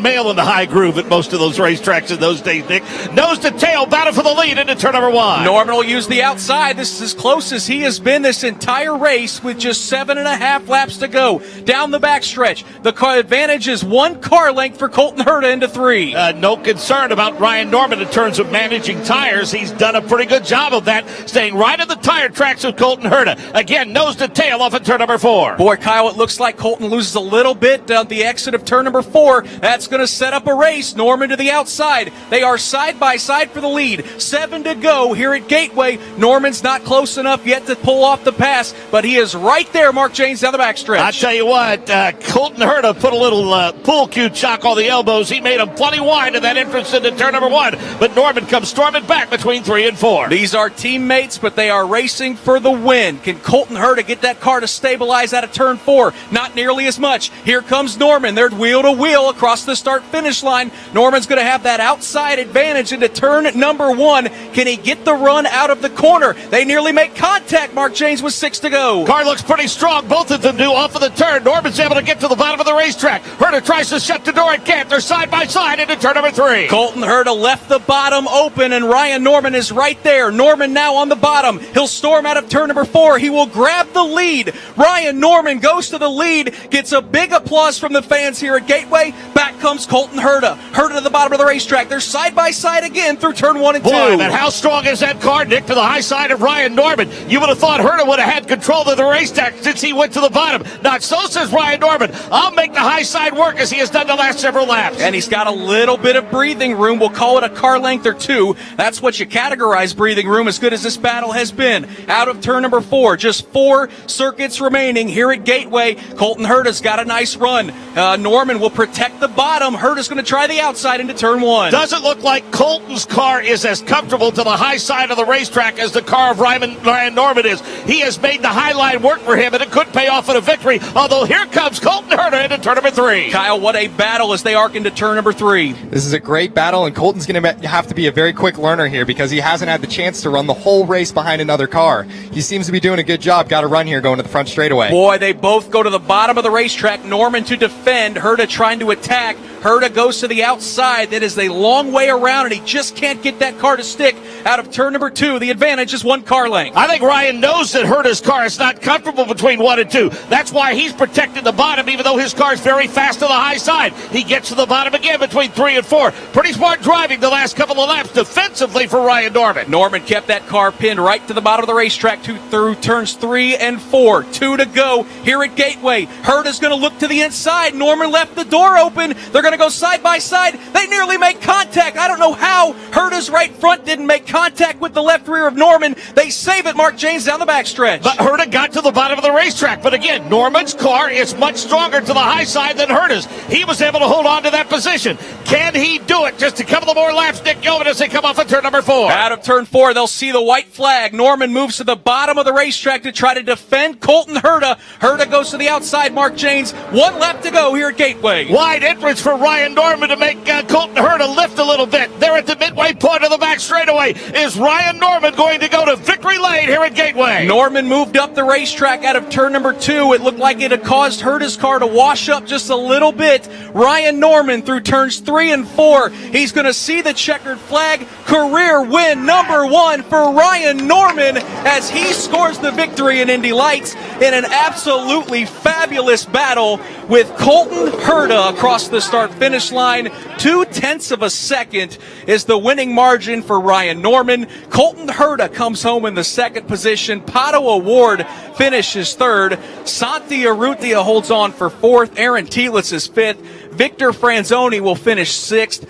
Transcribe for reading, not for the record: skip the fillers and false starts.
male in the high groove at most of those racetracks in those days, Nick. Nose to tail, battle for the lead into turn number 1. Norman will use the outside. This is as close as he has been this entire race with just 7.5 laps to go. Down the backstretch, the car advantage is 1 car length for Colton Herta into 3. No concern about Ryan Norman in terms of managing tires. He's done a pretty good job of that, staying right at the tire tracks with Colton Herta. Again, nose to tail off at turn number 4. Boy, Kyle, it looks like Colton loses a little bit at the exit of turn number 4. That's going to set up a race. Norman to the outside. They are side by side for the lead. 7 to go here at Gateway. Norman's not close enough yet to pull off the pass, but he is right there, Mark James, down the backstretch. I tell you what, Colton Herta put a little pool cue chock on the elbows. He made him plenty wide in that entrance into turn number 1, but Norman comes storming back between 3 and 4. These are teammates, but they are racing for the win. Can Colton Herta get that car to stabilize out of turn 4? Not nearly as much. Here comes Norman. They're wheel to wheel across the start-finish line. Norman's going to have that outside advantage into turn number 1. Can he get the run out of the corner? They nearly make contact, Mark James, with 6 to go. Car looks pretty strong. Both of them do off of the turn. Norman's able to get to the bottom of the racetrack. Herta tries to shut the door and can't. They're side by side into turn number 3. Colton Herta left the bottom open, and Ryan Norman is right there. Norman now on the bottom. He'll storm out of turn number 4. He will grab the lead. Ryan Norman goes to the lead, gets a big applause from the fans here at Gateway. Back comes Colton Herta. Herta to the bottom of the racetrack. They're side by side again through turn 1 and 2. Boy, but how strong is that car, Nick, to the high side of Ryan Norman? You would have thought Herta would have had control of the racetrack since he went to the bottom. Not so, says Ryan Norman. I'll make the high side work as he has done the last several laps. And he's got a little bit of breathing room. We'll call it a car length or 2. That's what you categorize breathing room, as good as this battle has been. Out of turn number 4, just 4 circuits remaining here at Gateway. Colton Herta's got a nice run. Norman will protect the bottom. Herta's going to try the outside into turn 1. Doesn't look like Colton's car is as comfortable to the high side of the racetrack as the car of Ryan Norman is. He has made the high line work for him, and it could pay off in a victory, although here comes Colton Herta into turn number 3. Kyle, what a battle as they arc into turn number 3. This is a great battle, and Colton's going to have to be a very quick learner here because he hasn't had the chance to run the whole race behind another car. He seems to be doing a good job. Got a run here going to the front straightaway. Boy, they both go to the bottom of the racetrack. Norman to defend, Herta trying to attack. Herta goes to the outside. That is a long way around, and he just can't get that car to stick out of turn number 2. The advantage is 1 car length. I think Ryan knows that Herta's car is not comfortable between 1 and 2. That's why he's protecting the bottom, even though his car is very fast to the high side. He gets to the bottom again between 3 and 4. Pretty smart driving the last couple of laps defensively for Ryan Norman. Norman kept that car pinned right to the bottom of the racetrack through turns 3 and 4. 2 to go here at Gateway. Herta's going to look to the inside. Norman left the door open. They're going to go side by side. They nearly make contact. I don't know how Herta's right front didn't make contact with the left rear of Norman. They save it, Mark James, down the backstretch. But Herta got to the bottom of the racetrack. But again, Norman's car is much stronger to the high side than Herta's. He was able to hold on to that position. Can he do it? Just a couple of more laps, Nick Yeoman, as they come off of turn number 4. Out of turn 4, they'll see the white flag. Norman moves to the bottom of the racetrack to try to defend Colton Herta. Herta goes to the outside, Mark James. 1 lap to go here at Gateway. Wide entrance for Ryan Norman to make Colton Herta lift a little bit. They're at the midway point of the back straightaway. Is Ryan Norman going to go to victory lane here at Gateway? Norman moved up the racetrack out of turn number 2. It looked like it had caused Herta's car to wash up just a little bit. Ryan Norman through turns 3 and 4. He's going to see the checkered flag. Career win number 1 for Ryan Norman as he scores the victory in Indy Lights in an absolutely fabulous battle with Colton Herta across the start-finish line. 0.2 of a second is the winning margin for Ryan Norman. Colton Herta comes home in the 2nd position. Pato Award finishes 3rd. Santi Urrutia holds on for 4th. Aaron Telitz is 5th. Victor Franzoni will finish 6th.